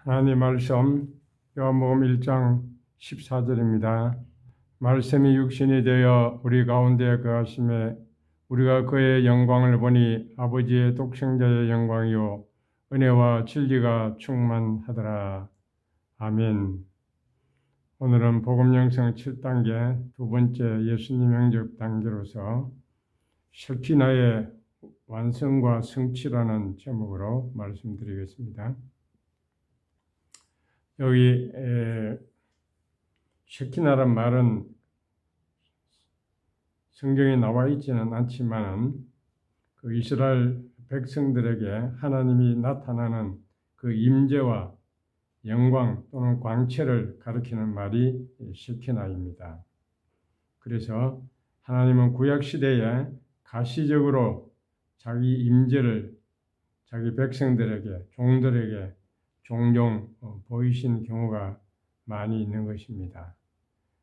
하나님 말씀 요한복음 1장 14절입니다. 말씀이 육신이 되어 우리 가운데 거하심에 우리가 그의 영광을 보니 아버지의 독생자의 영광이요 은혜와 진리가 충만하더라. 아멘. 오늘은 복음 영성 7단계 두 번째 예수님 영접 단계로서 셰키나의 완성과 성취라는 제목으로 말씀드리겠습니다. 여기 셰키나란 말은 성경에 나와 있지는 않지만 그 이스라엘 백성들에게 하나님이 나타나는 그 임재와 영광 또는 광채를 가리키는 말이 셰키나입니다. 그래서 하나님은 구약 시대에 가시적으로 자기 임재를 자기 백성들에게 종들에게 종종 보이신 경우가 많이 있는 것입니다.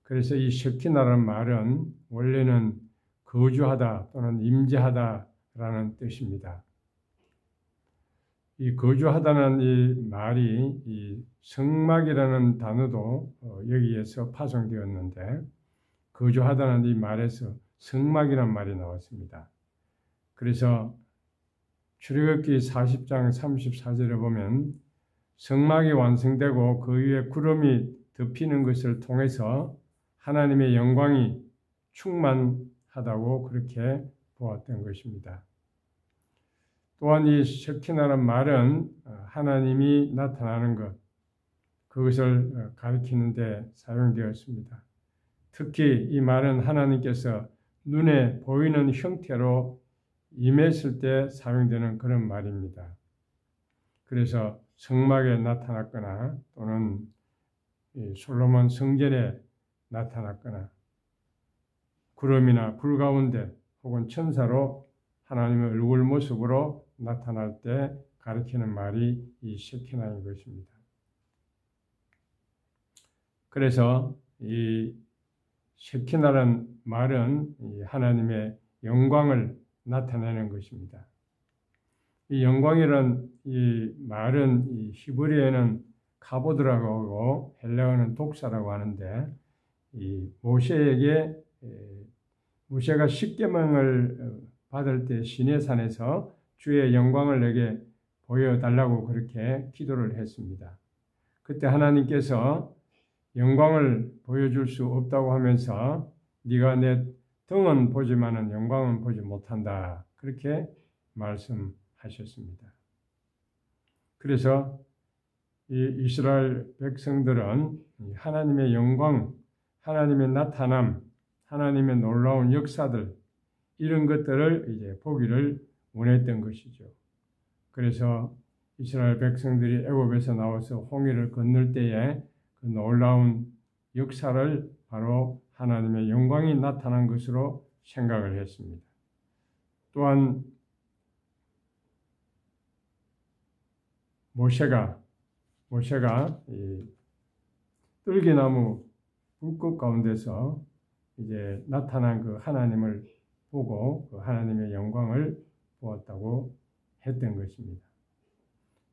그래서 이 셰키나라는 말은 원래는 거주하다 또는 임재하다라는 뜻입니다. 이 거주하다는 이 말이 이 성막이라는 단어도 여기에서 파송되었는데 거주하다는 이 말에서 성막이라는 말이 나왔습니다. 그래서 출애굽기 40장 34절에 보면 성막이 완성되고 그 위에 구름이 덮이는 것을 통해서 하나님의 영광이 충만하다고 그렇게 보았던 것입니다. 또한 이 셰키나라는 말은 하나님이 나타나는 것, 그것을 가리키는 데 사용되었습니다. 특히 이 말은 하나님께서 눈에 보이는 형태로 임했을 때 사용되는 그런 말입니다. 그래서 성막에 나타났거나 또는 솔로몬 성전에 나타났거나 구름이나 불 가운데 혹은 천사로 하나님의 얼굴 모습으로 나타날 때 가리키는 말이 이 셰키나인 것입니다. 그래서 이 셰키나라는 말은 하나님의 영광을 나타내는 것입니다. 이 영광이란 이 말은 이 히브리어는 카보드라고 하고 헬라어는 독사라고 하는데 이 모세에게 모세가 십계명을 받을 때 시내산에서 주의 영광을 내게 보여달라고 그렇게 기도를 했습니다. 그때 하나님께서 영광을 보여줄 수 없다고 하면서 네가 내 등은 보지만은 영광은 보지 못한다. 그렇게 말씀하셨습니다. 그래서 이 이스라엘 백성들은 하나님의 영광, 하나님의 나타남, 하나님의 놀라운 역사들 이런 것들을 이제 보기를 원했던 것이죠. 그래서 이스라엘 백성들이 애굽에서 나와서 홍해를 건널 때에 그 놀라운 역사를 바로 하나님의 영광이 나타난 것으로 생각을 했습니다. 또한 모세가 이 뜰기나무 불꽃 가운데서 이제 나타난 그 하나님을 보고 그 하나님의 영광을 보았다고 했던 것입니다.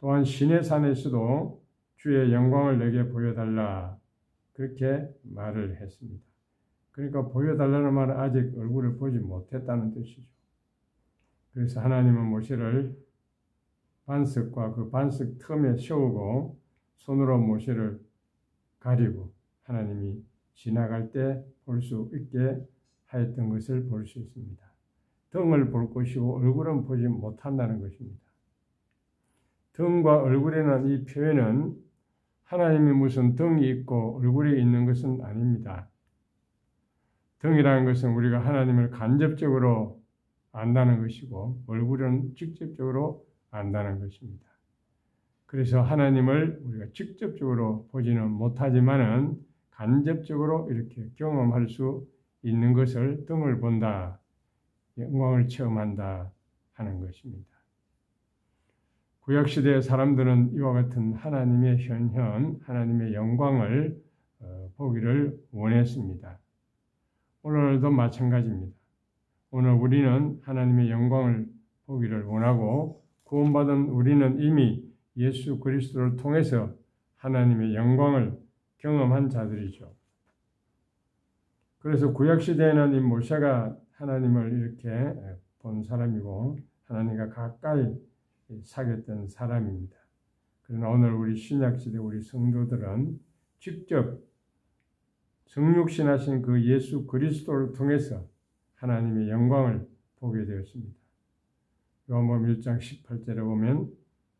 또한 시내산에서도 주의 영광을 내게 보여달라 그렇게 말을 했습니다. 그러니까 보여달라는 말은 아직 얼굴을 보지 못했다는 뜻이죠. 그래서 하나님은 모세를 반석과 그 반석 틈에 세우고 손으로 모세를 가리고 하나님이 지나갈 때 볼 수 있게 하였던 것을 볼 수 있습니다. 등을 볼 것이고 얼굴은 보지 못한다는 것입니다. 등과 얼굴에는 이 표현은 하나님이 무슨 등이 있고 얼굴이 있는 것은 아닙니다. 등이라는 것은 우리가 하나님을 간접적으로 안다는 것이고 얼굴은 직접적으로 안다는 것입니다. 그래서 하나님을 우리가 직접적으로 보지는 못하지만은 간접적으로 이렇게 경험할 수 있는 것을 등을 본다, 영광을 체험한다 하는 것입니다. 구약시대의 사람들은 이와 같은 하나님의 현현, 하나님의 영광을 보기를 원했습니다. 오늘도 마찬가지입니다. 오늘 우리는 하나님의 영광을 보기를 원하고 구원받은 우리는 이미 예수 그리스도를 통해서 하나님의 영광을 경험한 자들이죠. 그래서 구약시대에는 이 모세가 하나님을 이렇게 본 사람이고 하나님과 가까이 사귀었던 사람입니다. 그러나 오늘 우리 신약시대 우리 성도들은 직접 성육신하신 그 예수 그리스도를 통해서 하나님의 영광을 보게 되었습니다. 요한복음 1장 18절에 보면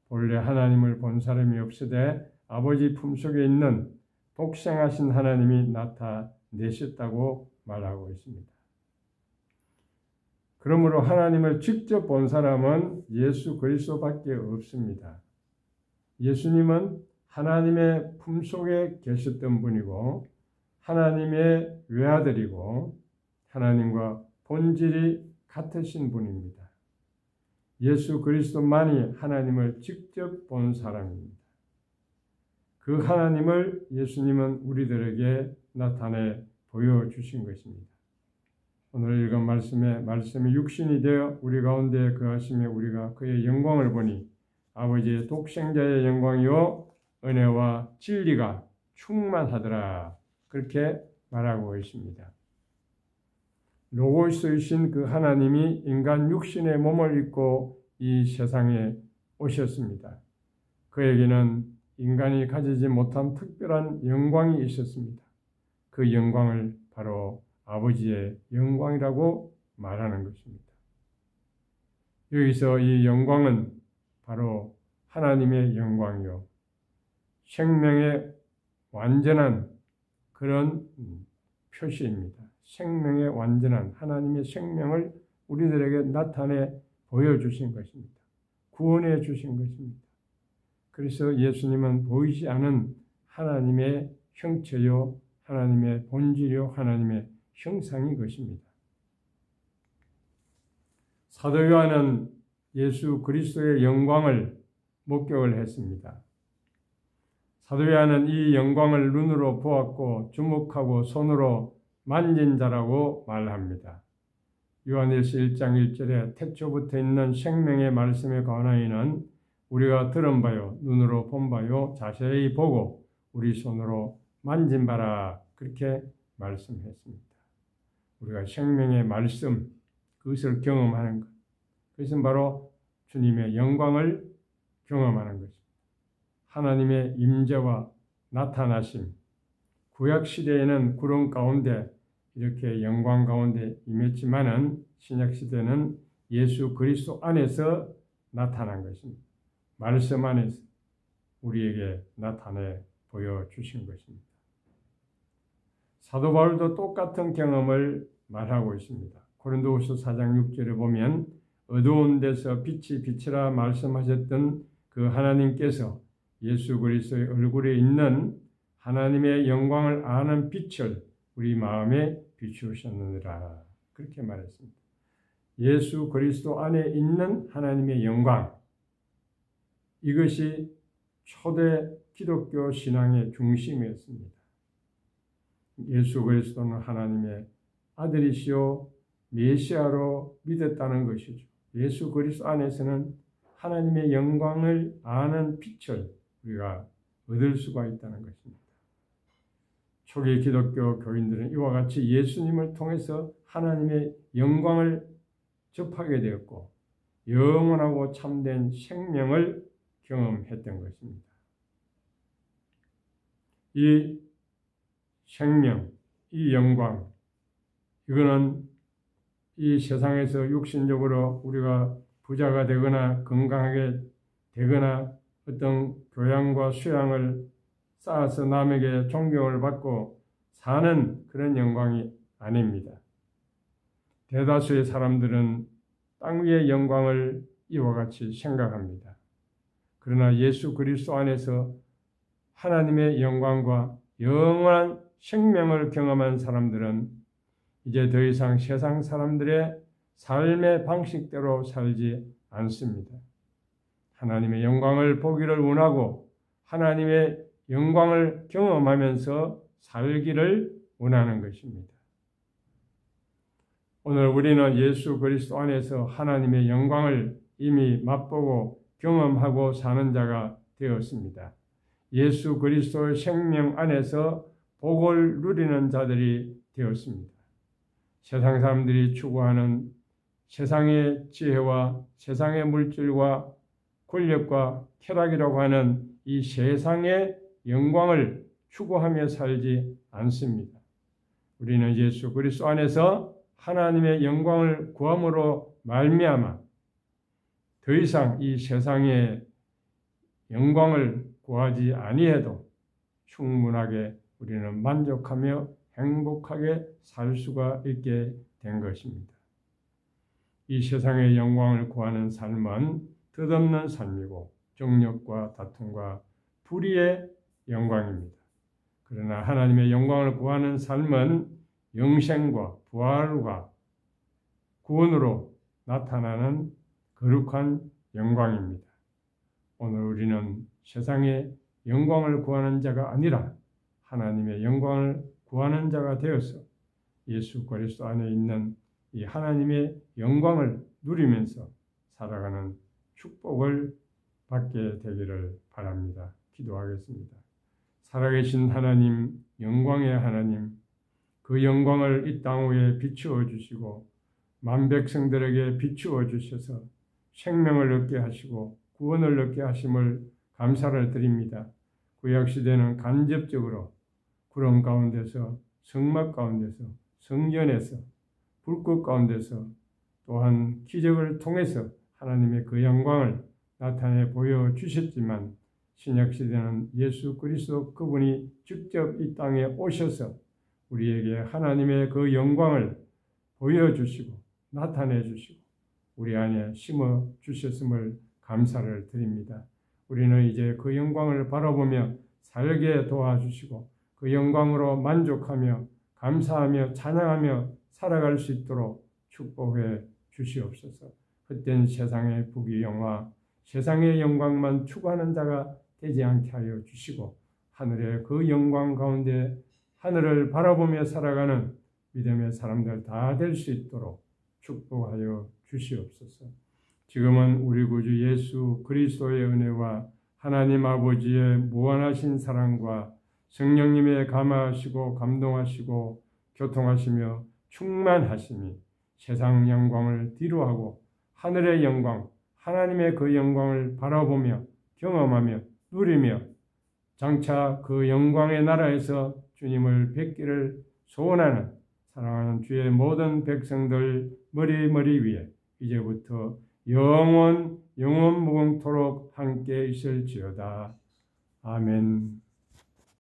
본래 하나님을 본 사람이 없으되 아버지 품속에 있는 독생하신 하나님이 나타내셨다고 말하고 있습니다. 그러므로 하나님을 직접 본 사람은 예수 그리스도밖에 없습니다. 예수님은 하나님의 품속에 계셨던 분이고 하나님의 외아들이고 하나님과 본질이 같으신 분입니다. 예수 그리스도만이 하나님을 직접 본 사람입니다. 그 하나님을 예수님은 우리들에게 나타내 보여주신 것입니다. 오늘 읽은 말씀이 육신이 되어 우리 가운데 거하시며 우리가 그의 영광을 보니 아버지의 독생자의 영광이요 은혜와 진리가 충만하더라. 그렇게 말하고 있습니다. 로고스이신 그 하나님이 인간 육신의 몸을 입고 이 세상에 오셨습니다. 그에게는 인간이 가지지 못한 특별한 영광이 있었습니다. 그 영광을 바로 아버지의 영광이라고 말하는 것입니다. 여기서 이 영광은 바로 하나님의 영광이요. 생명의 완전한 그런 표시입니다. 생명의 완전한 하나님의 생명을 우리들에게 나타내 보여주신 것입니다. 구원해 주신 것입니다. 그래서 예수님은 보이지 않은 하나님의 형체요, 하나님의 본질이요, 하나님의 형상인 것입니다. 사도 요한은 예수 그리스도의 영광을 목격을 했습니다. 사도 요한은 이 영광을 눈으로 보았고 주목하고 손으로 만진 자라고 말합니다. 요한일서 1장 1절에 태초부터 있는 생명의 말씀에 관하여는 우리가 들은 바요 눈으로 본 바요 자세히 보고 우리 손으로 만진 바라 그렇게 말씀했습니다. 우리가 생명의 말씀 그것을 경험하는 것 그것은 바로 주님의 영광을 경험하는 것입니다. 하나님의 임재와 나타나심 구약시대에는 구름 가운데 이렇게 영광 가운데 임했지만은 신약시대는 예수 그리스도 안에서 나타난 것입니다. 말씀 안에서 우리에게 나타내 보여주신 것입니다. 사도 바울도 똑같은 경험을 말하고 있습니다. 고린도후서 4장 6절에 보면 어두운 데서 빛이 비치라 말씀하셨던 그 하나님께서 예수 그리스도의 얼굴에 있는 하나님의 영광을 아는 빛을 우리 마음에 비추셨느니라 그렇게 말했습니다. 예수 그리스도 안에 있는 하나님의 영광 이것이 초대 기독교 신앙의 중심이었습니다. 예수 그리스도는 하나님의 아들이시요 메시아로 믿었다는 것이죠. 예수 그리스도 안에서는 하나님의 영광을 아는 빛을 우리가 얻을 수가 있다는 것입니다. 초기 기독교 교인들은 이와 같이 예수님을 통해서 하나님의 영광을 접하게 되었고 영원하고 참된 생명을 경험했던 것입니다. 이 생명, 이 영광, 이거는 이 세상에서 육신적으로 우리가 부자가 되거나 건강하게 되거나 어떤 교양과 수양을 쌓아서 남에게 존경을 받고 사는 그런 영광이 아닙니다. 대다수의 사람들은 땅 위의 영광을 이와 같이 생각합니다. 그러나 예수 그리스도 안에서 하나님의 영광과 영원한 생명을 경험한 사람들은 이제 더 이상 세상 사람들의 삶의 방식대로 살지 않습니다. 하나님의 영광을 보기를 원하고 하나님의 영광을 경험하면서 살기를 원하는 것입니다. 오늘 우리는 예수 그리스도 안에서 하나님의 영광을 이미 맛보고 경험하고 사는 자가 되었습니다. 예수 그리스도의 생명 안에서 복을 누리는 자들이 되었습니다. 세상 사람들이 추구하는 세상의 지혜와 세상의 물질과 권력과 쾌락이라고 하는 이 세상의 영광을 추구하며 살지 않습니다. 우리는 예수 그리스도 안에서 하나님의 영광을 구함으로 말미암아 더 이상 이 세상의 영광을 구하지 아니해도 충분하게 우리는 만족하며 행복하게 살 수가 있게 된 것입니다. 이 세상의 영광을 구하는 삶은 덧없는 삶이고 정욕과 다툼과 불의의 영광입니다. 그러나 하나님의 영광을 구하는 삶은 영생과 부활과 구원으로 나타나는 거룩한 영광입니다. 오늘 우리는 세상의 영광을 구하는 자가 아니라 하나님의 영광을 구하는 자가 되어서 예수 그리스도 안에 있는 이 하나님의 영광을 누리면서 살아가는 축복을 받게 되기를 바랍니다. 기도하겠습니다. 살아계신 하나님, 영광의 하나님, 그 영광을 이 땅 위에 비추어 주시고 만백성들에게 비추어 주셔서 생명을 얻게 하시고 구원을 얻게 하심을 감사를 드립니다. 구약시대는 간접적으로 구름 가운데서 성막 가운데서 성전에서 불꽃 가운데서 또한 기적을 통해서 하나님의 그 영광을 나타내 보여주셨지만 신약시대는 예수 그리스도 그분이 직접 이 땅에 오셔서 우리에게 하나님의 그 영광을 보여주시고 나타내 주시고 우리 안에 심어 주셨음을 감사를 드립니다. 우리는 이제 그 영광을 바라보며 살게 도와주시고 그 영광으로 만족하며 감사하며 찬양하며 살아갈 수 있도록 축복해 주시옵소서. 헛된 세상의 부귀영화, 세상의 영광만 추구하는 자가 되지 않게 하여 주시고 하늘의 그 영광 가운데 하늘을 바라보며 살아가는 믿음의 사람들 다 될 수 있도록 축복하여 주시옵소서. 지금은 우리 구주 예수 그리스도의 은혜와 하나님 아버지의 무한하신 사랑과 성령님의 감화하시고 감동하시고 교통하시며 충만하심이 세상 영광을 뒤로하고 하늘의 영광, 하나님의 그 영광을 바라보며 경험하며 누리며 장차 그 영광의 나라에서 주님을 뵙기를 소원하는 사랑하는 주의 모든 백성들 머리 위에 이제부터 영원 무궁토록 함께 있을지어다. 아멘.